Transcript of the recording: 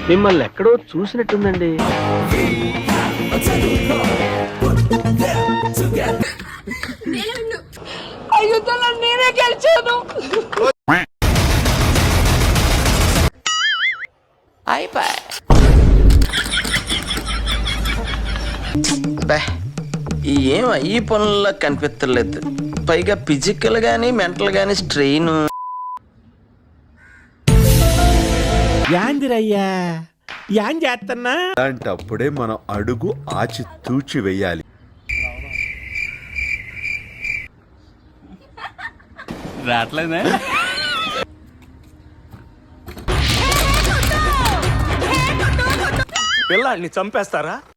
మిమ్మల్ని ఎక్కడో చూసినట్టుందండి. ఆ యుద్ధంలో నేనే గెలిచాను. ఏం ఈ పనుల్లో కనిపించలేదు. పైగా ఫిజికల్ గానీ మెంటల్ గానీ స్ట్రెయిన్. యాందిరయ్యా యాన్ చేస్తున్నా. అలాంటప్పుడే మనం అడుగు ఆచి తూచి వెయ్యాలి. రావట్లేదా? పిల్లాన్ని చంపేస్తారా?